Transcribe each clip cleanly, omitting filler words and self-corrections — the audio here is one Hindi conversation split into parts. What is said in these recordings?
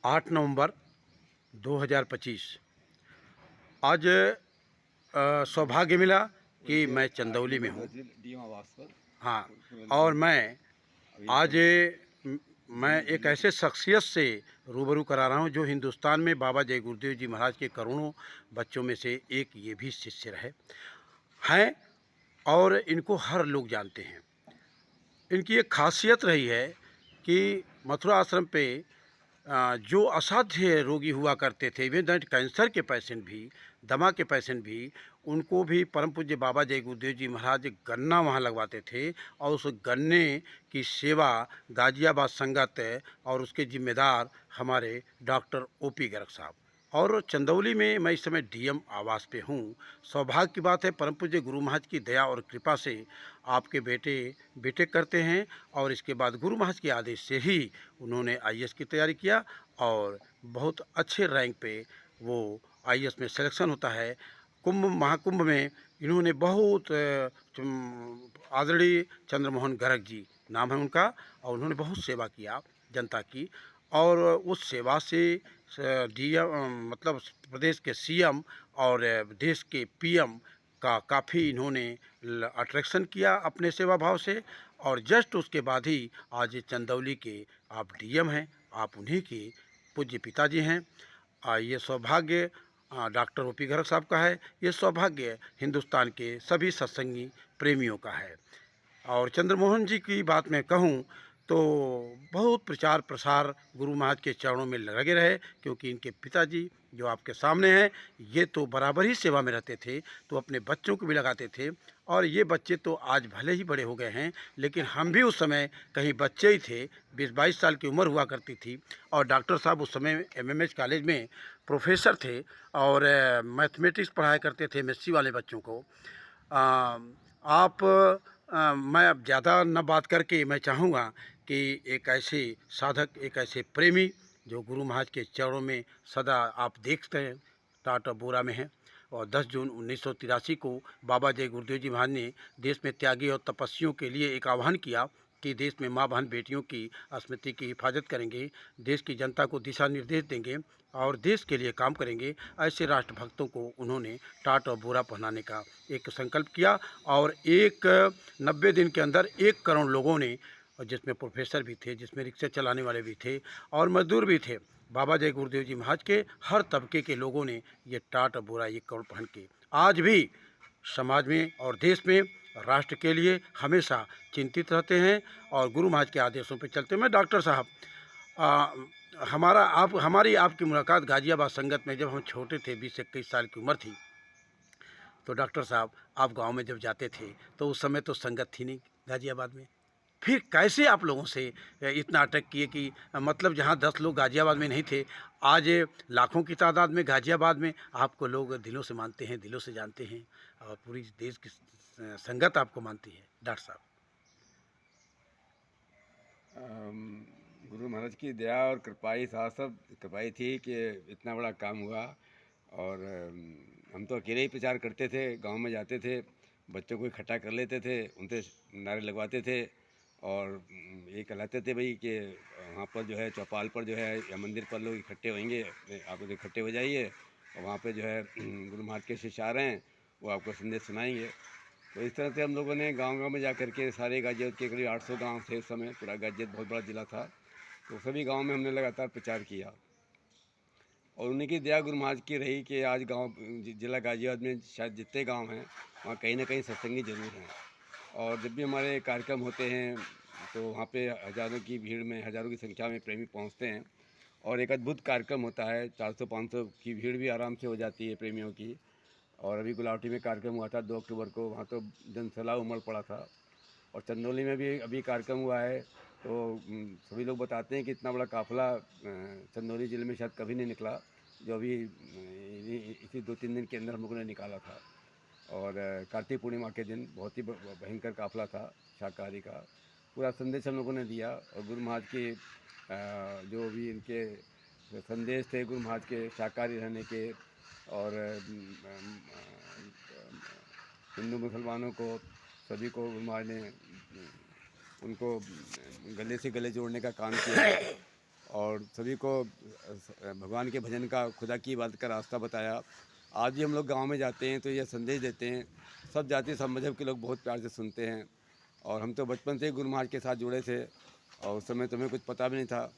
8 नवंबर 2025। आज सौभाग्य मिला कि मैं चंदौली में हूँ। डीएम आवास पर। हाँ, और मैं आज मैं एक ऐसे शख्सियत से रूबरू करा रहा हूँ जो हिंदुस्तान में बाबा जय गुरुदेव जी महाराज के करोड़ों बच्चों में से एक ये भी शिष्य हैं और इनको हर लोग जानते हैं। इनकी एक खासियत रही है कि मथुरा आश्रम पे जो असाध्य रोगी हुआ करते थे, इवन दैट कैंसर के पेशेंट भी, दमा के पेशेंट भी, उनको भी परम पूज्य बाबा जय गुरुदेव जी महाराज गन्ना वहाँ लगवाते थे और उस गन्ने की सेवा गाजियाबाद संगत और उसके जिम्मेदार हमारे डॉक्टर ओपी गर्ग साहब। और चंदौली में मैं इस समय डीएम आवास पे हूँ। सौभाग्य की बात है, परम पूज्य गुरु महाराज की दया और कृपा से आपके बेटे बीटेक करते हैं और इसके बाद गुरु महाराज के आदेश से ही उन्होंने आईएएस की तैयारी किया और बहुत अच्छे रैंक पे वो आईएएस में सिलेक्शन होता है। कुंभ महाकुंभ में इन्होंने बहुत आदरणीय चंद्रमोहन गर्ग जी नाम है उनका, और उन्होंने बहुत सेवा किया जनता की। और उस सेवा से डीएम मतलब प्रदेश के सीएम और देश के पीएम का काफ़ी इन्होंने अट्रैक्शन किया अपने सेवा भाव से। और जस्ट उसके बाद ही आज चंदौली के आप डीएम हैं, आप उन्हीं के पूज्य पिताजी हैं। ये सौभाग्य डॉक्टर ओपी गर्ग साहब का है, ये सौभाग्य हिंदुस्तान के सभी सत्संगी प्रेमियों का है। और चंद्रमोहन जी की बात मैं कहूँ तो बहुत प्रचार प्रसार गुरु महाराज के चरणों में लगे रहे, क्योंकि इनके पिताजी जो आपके सामने हैं ये तो बराबर ही सेवा में रहते थे, तो अपने बच्चों को भी लगाते थे। और ये बच्चे तो आज भले ही बड़े हो गए हैं, लेकिन हम भी उस समय कहीं बच्चे ही थे, 20-22 साल की उम्र हुआ करती थी। और डॉक्टर साहब उस समय एमएमएच कॉलेज में प्रोफेसर थे और मैथमेटिक्स पढ़ाया करते थे एमएससी वाले बच्चों को। आप मैं अब ज़्यादा न बात करके मैं चाहूँगा कि एक ऐसे साधक, एक ऐसे प्रेमी जो गुरु महाराज के चरणों में सदा आप देखते हैं टाटा बोरा में हैं। और 10 जून 1983 को बाबा जय गुरुदेव जी महाराज ने देश में त्यागी और तपस्वियों के लिए एक आह्वान किया कि देश में माँ बहन बेटियों की स्मृति की हिफाजत करेंगे, देश की जनता को दिशा निर्देश देंगे और देश के लिए काम करेंगे। ऐसे राष्ट्रभक्तों को उन्होंने टाट और बोरा पहनाने का एक संकल्प किया और 90 दिन के अंदर 1 करोड़ लोगों ने, और जिसमें प्रोफेसर भी थे, जिसमें रिक्शा चलाने वाले भी थे और मजदूर भी थे, बाबा जय गुरुदेव जी महाराज के हर तबके के लोगों ने ये टाट और बोरा 1 करोड़ पहन के आज भी समाज में और देश में राष्ट्र के लिए हमेशा चिंतित रहते हैं और गुरु महाराज के आदेशों पर चलते हैं। मैं डॉक्टर साहब, हमारी आपकी मुलाकात गाजियाबाद संगत में जब हम छोटे थे, 20-21 साल की उम्र थी, तो डॉक्टर साहब आप गांव में जब जाते थे तो उस समय तो संगत थी नहीं गाजियाबाद में। फिर कैसे आप लोगों से इतना अटैक किए कि मतलब जहां 10 लोग गाजियाबाद में नहीं थे, आज लाखों की तादाद में गाजियाबाद में आपको लोग दिलों से मानते हैं, दिलों से जानते हैं और पूरी देश की संगत आपको मानती है डॉक्टर साहब। गुरु महाराज की दया और कृपाई साथ सब कृपाई थी कि इतना बड़ा काम हुआ। और हम तो अकेले ही प्रचार करते थे, गांव में जाते थे, बच्चों को इकट्ठा कर लेते थे, उनसे नारे लगवाते थे और ये कहलाते थे भाई कि वहाँ पर जो है चौपाल पर जो है या मंदिर पर लोग इकट्ठे होंगे, आप लोग इकट्ठे हो जाइए और वहाँ पे जो है गुरु महाराज के शिष्य आ रहे हैं, वो आपको संदेश सुनाएंगे। तो इस तरह से हम लोगों ने गांव-गांव में जा कर के सारे गाजियाबाद के करीब 800 गांव थे उस समय, पूरा गाजियाबाद बहुत बड़ा ज़िला था, तो सभी गांव में हमने लगातार प्रचार किया। और उन्हीं की दया गुरु महाराज की रही कि आज गांव ज़िला गाजियाबाद में शायद जितने गांव हैं वहाँ कहीं ना कहीं सत्संगी जरूर हैं। और जब भी हमारे कार्यक्रम होते हैं तो वहाँ पे हज़ारों की भीड़ में, हज़ारों की संख्या में प्रेमी पहुँचते हैं और एक अद्भुत कार्यक्रम होता है। 400-500 की भीड़ भी आराम से हो जाती है प्रेमियों की। और अभी गुलावटी में कार्यक्रम हुआ था 2 अक्टूबर को, वहाँ तो जनसैलाब उमड़ पड़ा था। और चंदौली में भी अभी कार्यक्रम हुआ है, तो सभी लोग बताते हैं कि इतना बड़ा काफ़िला चंदौली ज़िले में शायद कभी नहीं निकला, जो अभी इसी 2-3 दिन के अंदर हम लोगों ने निकाला था। और कार्तिक पूर्णिमा के दिन बहुत ही भयंकर काफ़िला था शाकाहारी का। पूरा संदेश हम लोगों ने दिया और गुरु महाराज के जो भी इनके संदेश थे गुरु महाराज के शाकाहारी रहने के, और हिंदू मुसलमानों को सभी को गुरु महाराज ने उनको गले से गले जोड़ने का काम किया। और सभी को भगवान के भजन का, खुदा की इबादत का रास्ता बताया। आज भी हम लोग गांव में जाते हैं तो ये संदेश देते हैं। सब जाति सब मज़हब के लोग बहुत प्यार से सुनते हैं। और हम तो बचपन से ही गुरु महाराज के साथ जुड़े थे और उस समय तो हमें कुछ पता भी नहीं था,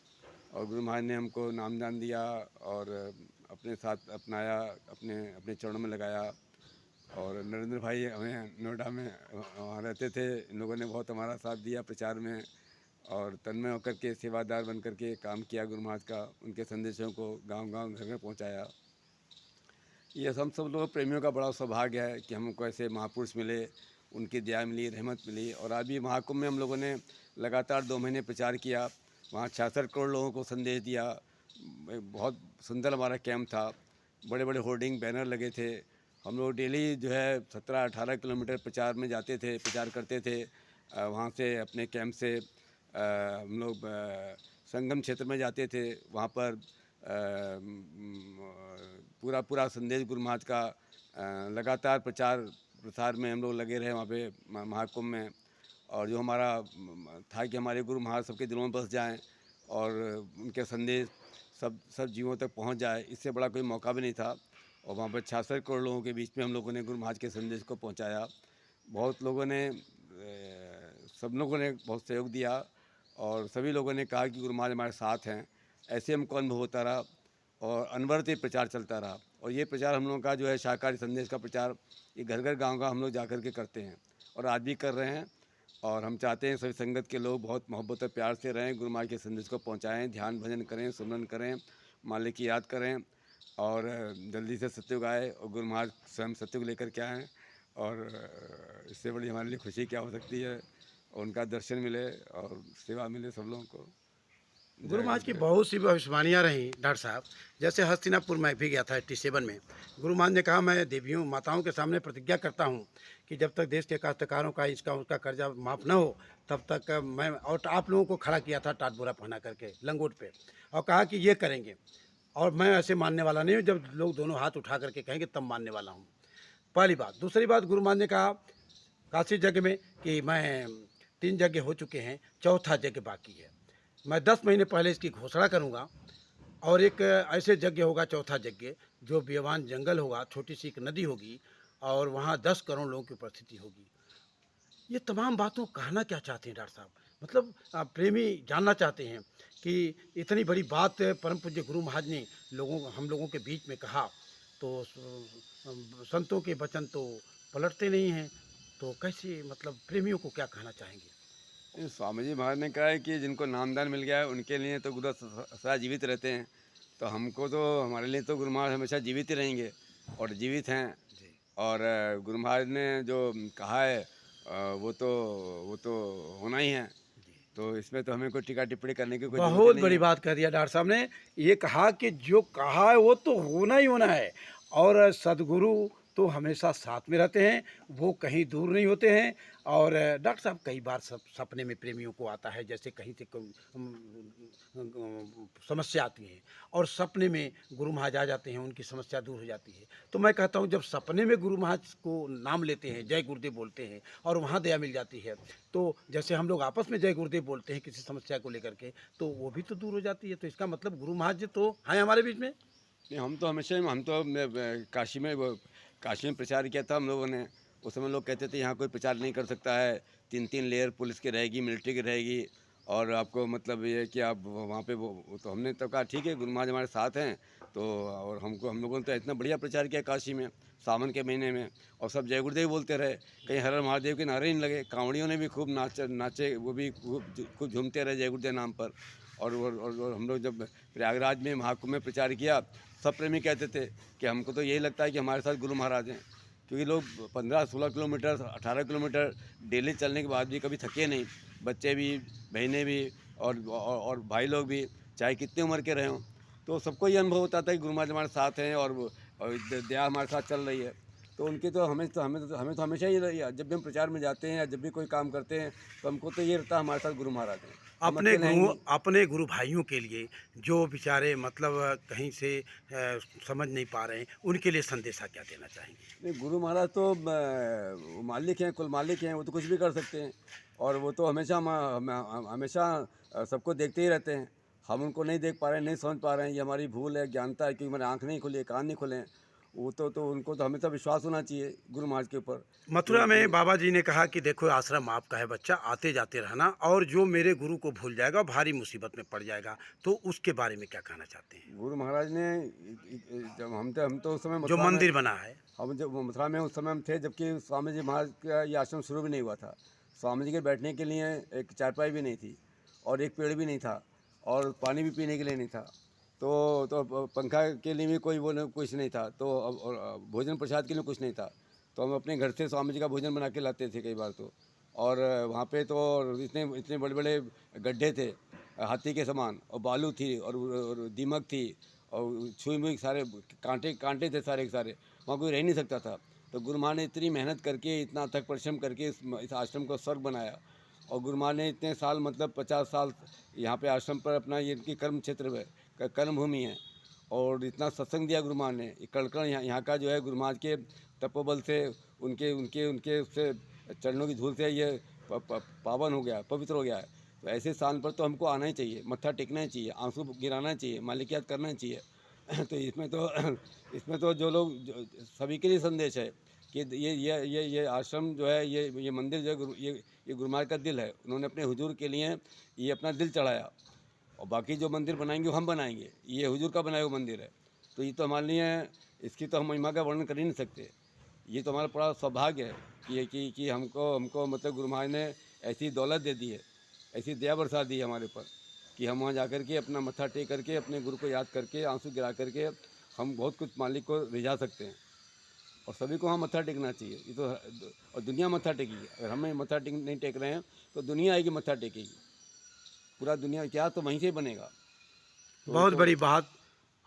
और गुरु महाराज ने हमको नामदान दिया और अपने साथ अपनाया, अपने अपने चरणों में लगाया। और नरेंद्र भाई हमें नोएडा में वहाँ रहते थे, इन लोगों ने बहुत हमारा साथ दिया प्रचार में और तन्मय होकर के सेवादार बन कर के काम किया गुरु महाराज का। उनके संदेशों को गांव-गांव, घर में पहुंचाया। ये हम सब लोग प्रेमियों का बड़ा सौभाग्य है कि हमको ऐसे महापुरुष मिले, उनकी दया मिली, रहमत मिली। और अभी महाकुंभ में हम लोगों ने लगातार 2 महीने प्रचार किया, वहाँ 66 करोड़ लोगों को संदेश दिया। बहुत सुंदर हमारा कैंप था, बड़े बड़े होर्डिंग बैनर लगे थे। हम लोग डेली जो है 17-18 किलोमीटर प्रचार में जाते थे, प्रचार करते थे। वहाँ से अपने कैंप से हम लोग संगम क्षेत्र में जाते थे, वहाँ पर पूरा पूरा संदेश गुरु महाराज का लगातार प्रचार प्रसार में हम लोग लगे रहे वहाँ पे महाकुंभ में। और जो हमारा था कि हमारे गुरु महाराज सबके दिलों में बस जाएं और उनके संदेश सब जीवों तक पहुँच जाए, इससे बड़ा कोई मौका भी नहीं था। और वहाँ पर 66 करोड़ लोगों के बीच में हम लोगों ने गुरु महाराज के संदेश को पहुँचाया। बहुत लोगों ने सब लोगों ने बहुत सहयोग दिया और सभी लोगों ने कहा कि गुरु महाराज हमारे साथ हैं। ऐसे हमको अनुभव होता रहा और अनवरत ये प्रचार चलता रहा। और ये प्रचार हम लोगों का जो है शाकाहारी संदेश का प्रचार, ये घर घर गाँव गाँव हम लोग जा कर के करते हैं और आज भी कर रहे हैं। और हम चाहते हैं सभी संगत के लोग बहुत मोहब्बत और प्यार से रहें, गुरु महाराज के संदेश को पहुँचाएँ, ध्यान भजन करें, सुमरन करें, मालिक की याद करें और जल्दी से सत्युग आए और गुरु महाराज स्वयं सत्युग लेकर के आएँ। और इससे बड़ी हमारे लिए खुशी क्या हो सकती है, और उनका दर्शन मिले और सेवा मिले सब लोगों को। गुरु जय महाराज की गुरुदेव। बहुत सी भविष्यवाणियाँ रहीं डॉक्टर साहब। जैसे हस्तिनापुर मैं भी गया था 87 में। गुरु महाराज ने कहा, मैं देवियों माताओं के सामने प्रतिज्ञा करता हूँ कि जब तक देश के काश्तकारों का इसका उसका कर्जा माफ़ न हो तब तक मैं, और आप लोगों को खड़ा किया था टाट बोरा पहना करके लंगोट पे, और कहा कि ये करेंगे। और मैं ऐसे मानने वाला नहीं हूँ, जब लोग दोनों हाथ उठा करके कहेंगे तब मानने वाला हूँ। पहली बात। दूसरी बात, गुरु महाराज ने कहा काशी यज्ञ में कि मैं 3 यज्ञ हो चुके हैं, चौथा यज्ञ बाकी है। मैं 10 महीने पहले इसकी घोषणा करूंगा और एक ऐसे यज्ञ होगा, चौथा यज्ञ, जो बेवान जंगल होगा, छोटी सी एक नदी होगी और वहाँ 10 करोड़ लोगों की उपस्थिति होगी। ये तमाम बातों कहना क्या चाहते हैं डॉक्टर साहब? मतलब प्रेमी जानना चाहते हैं कि इतनी बड़ी बात परम पूज्य गुरु महाराज ने हम लोगों के बीच में कहा, तो संतों के वचन तो पलटते नहीं हैं, तो कैसे, मतलब प्रेमियों को क्या कहना चाहेंगे? स्वामी जी महाराज ने कहा है कि जिनको नामदान मिल गया है उनके लिए तो गुरु सदा जीवित रहते हैं। तो हमको तो, हमारे लिए तो गुरु महाराज हमेशा जीवित ही रहेंगे और जीवित हैं। जी। और गुरु महाराज ने जो कहा है वो तो होना ही है। जी। तो इसमें तो हमें कोई टीका टिप्पणी करने की कोई ज़रूरत ही बहुत नहीं बड़ी है। बात कह दिया डॉक्टर साहब ने। ये कहा कि जो कहा है वो तो होना ही होना है, और सदगुरु तो हमेशा साथ में रहते हैं, वो कहीं दूर नहीं होते हैं। और डॉक्टर साहब, कई बार सपने में प्रेमियों को आता है, जैसे कहीं से कोई समस्या आती है और सपने में गुरु महाराज आ जाते हैं, उनकी समस्या दूर हो जाती है। तो मैं कहता हूँ, जब सपने में गुरु महाराज को नाम लेते हैं, जय गुरुदेव बोलते हैं और वहाँ दया मिल जाती है, तो जैसे हम लोग आपस में जय गुरुदेव बोलते हैं किसी समस्या को लेकर के, तो वो भी तो दूर हो जाती है। तो इसका मतलब गुरु महाराज जी तो हैं हमारे बीच में। नहीं, हम तो हमेशा काशी में प्रचार किया था हम लोगों ने। उस समय लोग कहते थे यहाँ कोई प्रचार नहीं कर सकता है, 3-3 लेयर पुलिस की रहेगी, मिलिट्री की रहेगी, और आपको मतलब ये है कि आप वहाँ पे वो तो हमने तो कहा ठीक है, गुरु महाराज हमारे साथ हैं। तो और हम लोगों ने तो इतना बढ़िया प्रचार किया काशी में सावन के महीने में, और सब जय गुरुदेव बोलते रहे, कहीं हर हर महादेव के नारे नहीं लगे। कांवड़ियों ने भी खूब नाचे, वो भी खूब झूमते रहे जय गुरुदेव नाम पर। और हम लोग जब प्रयागराज में महाकुंभ में प्रचार किया, सब प्रेमी कहते थे कि हमको तो यही लगता है कि हमारे साथ गुरु महाराज हैं, क्योंकि लोग 15-16 किलोमीटर, 18 किलोमीटर डेली चलने के बाद भी कभी थके नहीं। बच्चे भी, बहनें भी और भाई लोग भी, चाहे कितनी उम्र के रहे हों। तो सबको ये अनुभव होता था कि गुरु महाराज हमारे साथ हैं और दया हमारे साथ चल रही है। तो उनकी तो हमें तो हमेशा ही जब भी हम प्रचार में जाते हैं या जब भी कोई काम करते हैं, तो हमको तो ये रहता है हमारे साथ गुरु महाराज हैं। हम अकेले हैं ही नहीं। अपने गुरु भाइयों के लिए, जो बेचारे मतलब कहीं से समझ नहीं पा रहे हैं, उनके लिए संदेशा क्या देना चाहेंगे? नहीं, गुरु महाराज तो वो मालिक हैं, कुल मालिक हैं, वो तो कुछ भी कर सकते हैं। और वो तो हमेशा हमेशा सबको देखते ही रहते हैं। हम उनको नहीं देख पा रहे हैं, नहीं समझ पा रहे हैं, ये हमारी भूल है, ज्ञानता है, क्योंकि हमारे आँख नहीं खुली है, कान नहीं खुले हैं। वो तो उनको तो हमेशा विश्वास होना चाहिए गुरु महाराज के ऊपर मथुरा कि में बाबा जी ने कहा कि देखो आश्रम आपका है बच्चा, आते जाते रहना, और जो मेरे गुरु को भूल जाएगा भारी मुसीबत में पड़ जाएगा। तो उसके बारे में क्या कहना चाहते हैं? गुरु महाराज ने जब हम तो उस समय जो मथुरा में, मंदिर बना है। हम जब मथुरा में उस समय हम थे, जबकि स्वामी जी महाराज का ये आश्रम शुरू भी नहीं हुआ था। स्वामी जी के बैठने के लिए एक चारपाई भी नहीं थी और एक पेड़ भी नहीं था और पानी भी पीने के लिए नहीं था। तो पंखा के लिए भी कोई कुछ नहीं था। तो और भोजन प्रसाद के लिए कुछ नहीं था। तो हम अपने घर से स्वामी जी का भोजन बना के लाते थे कई बार तो। और वहाँ पे तो इतने इतने बड़े बड़े गड्ढे थे हाथी के समान, और बालू थी और दीमक थी और छुई मुई सारे कांटे कांटे थे सारे के सारे, वहाँ कोई रह नहीं सकता था। तो गुरु महाराज ने इतनी मेहनत करके, इतना अथक परिश्रम करके इस आश्रम को स्वर्ग बनाया। और गुरु महाराज ने इतने साल, मतलब 50 साल यहाँ पे आश्रम पर अपना, ये इनकी कर्म क्षेत्र है, कर्म भूमि है। और इतना सत्संग दिया गुरु महाराज ने। कड़कड़ यहाँ का जो है गुरु महाराज के तपोबल से, उनके उनके उनके उससे चरणों की धूल से ये पावन हो गया, पवित्र हो गया है। तो ऐसे स्थान पर तो हमको आना ही चाहिए, मत्था टेकना ही चाहिए, आंसू गिराना चाहिए, मालिक याद करना चाहिए। तो इसमें तो जो लोग सभी के लिए संदेश है कि ये आश्रम जो है, ये मंदिर जो है, ये गुरु महाराज का दिल है। उन्होंने अपने हुजूर के लिए ये अपना दिल चढ़ाया। और बाकी जो मंदिर बनाएंगे वो हम बनाएंगे, ये हुजूर का बनाया हुआ मंदिर है। तो ये तो हमारे लिए, इसकी तो हम महिमा का वर्णन कर ही नहीं सकते। ये तो हमारा बड़ा सौभाग्य है कि हमको मतलब गुरु महाराज ने ऐसी दौलत दे दी है, ऐसी दया बरसा दी है हमारे ऊपर कि हम वहाँ जाकर के अपना मत्था टेक करके, अपने गुरु को याद करके, आंसू गिरा करके हम बहुत कुछ मालिक को रिझा सकते हैं। और सभी को वहाँ मत्था टेकना चाहिए। ये तो, और दुनिया मत्था टेकेगी। अगर हमें मत्था नहीं टेक रहे हैं तो दुनिया आएगी मत्था टेकेगी। पूरा दुनिया इतिहास तो वहीं से ही बनेगा। बहुत बड़ी बात।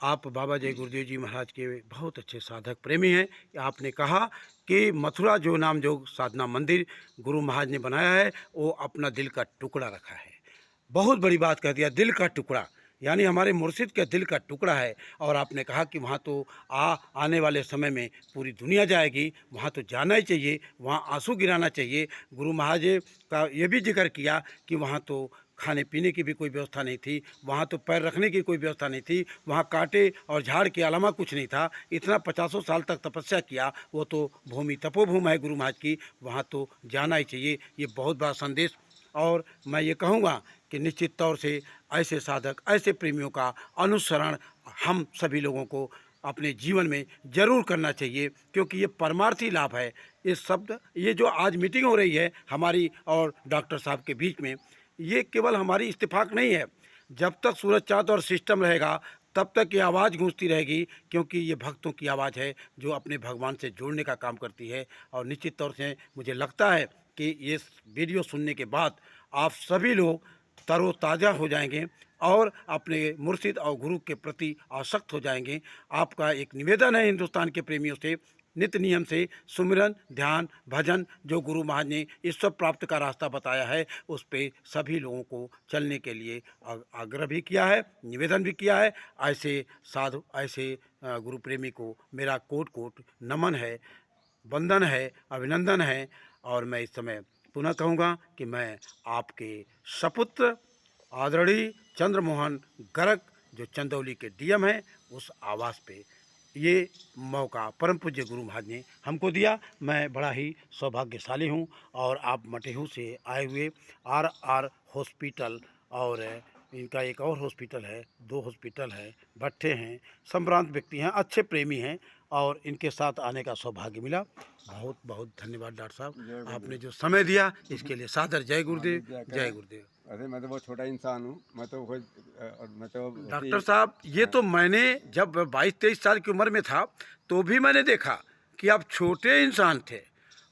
आप बाबा जय गुरुदेव जी महाराज के बहुत अच्छे साधक प्रेमी हैं। आपने कहा कि मथुरा जो नाम जोग साधना मंदिर गुरु महाराज ने बनाया है, वो अपना दिल का टुकड़ा रखा है। बहुत बड़ी बात कह दिया, दिल का टुकड़ा, यानी हमारे मुर्शिद के दिल का टुकड़ा है। और आपने कहा कि वहाँ तो आने वाले समय में पूरी दुनिया जाएगी, वहाँ तो जाना ही चाहिए, वहाँ आंसू गिराना चाहिए। गुरु महाराज का ये भी जिक्र किया कि वहाँ तो खाने पीने की भी कोई व्यवस्था नहीं थी, वहाँ तो पैर रखने की कोई व्यवस्था नहीं थी, वहाँ कांटे और झाड़ के अलावा कुछ नहीं था। इतना 50 साल तक तपस्या किया, वो तो भूमि तपोभूमि है गुरु महाराज की, वहाँ तो जाना ही चाहिए। ये बहुत बड़ा संदेश। और मैं ये कहूँगा कि निश्चित तौर से ऐसे साधक, ऐसे प्रेमियों का अनुसरण हम सभी लोगों को अपने जीवन में ज़रूर करना चाहिए, क्योंकि ये परमार्थी लाभ है। ये शब्द, ये जो आज मीटिंग हो रही है हमारी और डॉक्टर साहब के बीच में, ये केवल हमारी इत्तेफाक नहीं है। जब तक सूरज चाँद और सिस्टम रहेगा तब तक ये आवाज़ गूंजती रहेगी, क्योंकि ये भक्तों की आवाज़ है जो अपने भगवान से जुड़ने का काम करती है। और निश्चित तौर से मुझे लगता है कि ये वीडियो सुनने के बाद आप सभी लोग तरोताज़ा हो जाएंगे और अपने मुर्शिद और गुरु के प्रति आसक्त हो जाएंगे। आपका एक निवेदन है हिंदुस्तान के प्रेमियों से, नित्य नियम से सुमिरन, ध्यान, भजन, जो गुरु महाराज ने ईश्वर प्राप्त का रास्ता बताया है, उस पे सभी लोगों को चलने के लिए आग्रह भी किया है, निवेदन भी किया है। ऐसे साधु, ऐसे गुरु प्रेमी को मेरा कोट कोट नमन है, वंदन है, अभिनंदन है। और मैं इस समय पुनः कहूँगा कि मैं आपके सपुत्र आदरणीय चंद्रमोहन गर्ग, जो चंदौली के डीएम हैं, उस आवास पे ये मौका परम पूज्य गुरु महाराज ने हमको दिया। मैं बड़ा ही सौभाग्यशाली हूँ। और आप मटेहू से आए हुए आर हॉस्पिटल, और इनका एक और हॉस्पिटल है, 2 हॉस्पिटल है, भट्टे हैं, संभ्रांत व्यक्ति हैं, अच्छे प्रेमी हैं, और इनके साथ आने का सौभाग्य मिला। बहुत बहुत धन्यवाद डॉक्टर साहब, आपने जो समय दिया इसके लिए सादर जय गुरुदेव, जय गुरुदेव। अरे मैं तो बहुत छोटा इंसान हूँ, मैं तो डॉक्टर साहब, ये तो मैंने जब 22-23 साल की उम्र में था तो भी मैंने देखा कि आप छोटे इंसान थे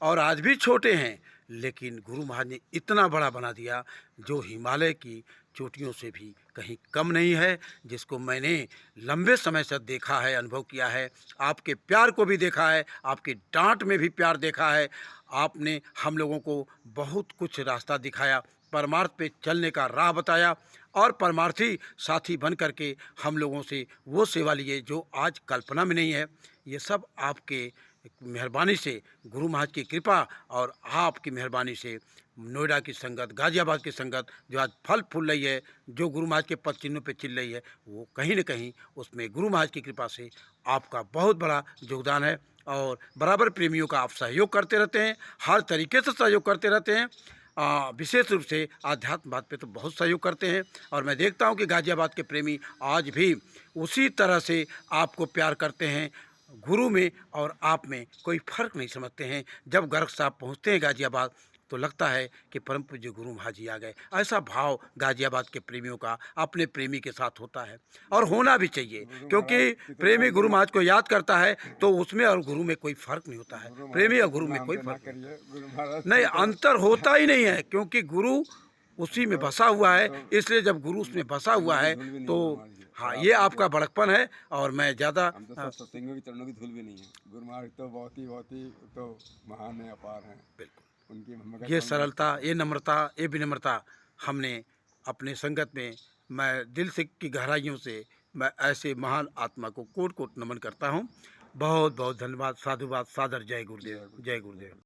और आज भी छोटे हैं, लेकिन गुरु महाराज ने इतना बड़ा बना दिया जो हिमालय की चोटियों से भी कहीं कम नहीं है, जिसको मैंने लंबे समय से देखा है, अनुभव किया है। आपके प्यार को भी देखा है, आपके डांट में भी प्यार देखा है। आपने हम लोगों को बहुत कुछ रास्ता दिखाया, परमार्थ पे चलने का राह बताया, और परमार्थी साथी बन करके हम लोगों से वो सेवा लिए जो आज कल्पना में नहीं है। ये सब आपके मेहरबानी से, गुरु महाराज की कृपा और आपकी मेहरबानी से नोएडा की संगत, गाज़ियाबाद की संगत जो आज फल फूल रही है, जो गुरु महाराज के पद चिन्हों पे चल रही है, वो कहीं न कहीं उसमें गुरु महाराज की कृपा से आपका बहुत बड़ा योगदान है और बराबर प्रेमियों का आप सहयोग करते रहते हैं, हर तरीके से सहयोग करते रहते हैं। विशेष रूप से आध्यात्म बात पे तो बहुत सहयोग करते हैं और मैं देखता हूँ कि गाज़ियाबाद के प्रेमी आज भी उसी तरह से आपको प्यार करते हैं। गुरु में और आप में कोई फ़र्क नहीं समझते हैं। जब गर्ग साहब पहुँचते हैं गाज़ियाबाद तो लगता है कि परम पूज्य गुरु महाराज जी आ गए। ऐसा भाव गाज़ियाबाद के प्रेमियों का अपने प्रेमी के साथ होता है और होना भी चाहिए, गुरु क्योंकि महाराज की तो प्रेमी बात गुरु नहीं, महाराज को याद करता है तो उसमें और गुरु में कोई फ़र्क नहीं होता है। गुरु महाराज प्रेमी की और गुरु तुलना में कोई हमसे ना फ़र्क नहीं। करिए। गुरु महाराज नहीं, से तो अंतर होता ही नहीं है, क्योंकि गुरु उसी में तो बसा हुआ है, तो इसलिए जब गुरु उसमें बसा हुआ चरणों की है धूल भी नहीं तो है गुरु महाराज की। हाँ, और ये आप आपका तो बड़कपन है और मैं ज़्यादा हम तो सब सत्संगियों की चरणों की धूल भी नहीं है। गुरु महाराज तो बहुत ही तो महान है, अपार हैं। बिल्कुल, उनकी हम अगर ये कौन गा सरलता, सकते ये नम्रता, ये विनम्रता हमने अपने संगत में, मैं दिल से की गहराइयों से मैं ऐसे महान आत्मा को कोटि-कोटि नमन करता हूँ। बहुत-बहुत धन्यवाद, साधुवाद, सादर जय गुरुदेव, हैं। जय गुरुदेव।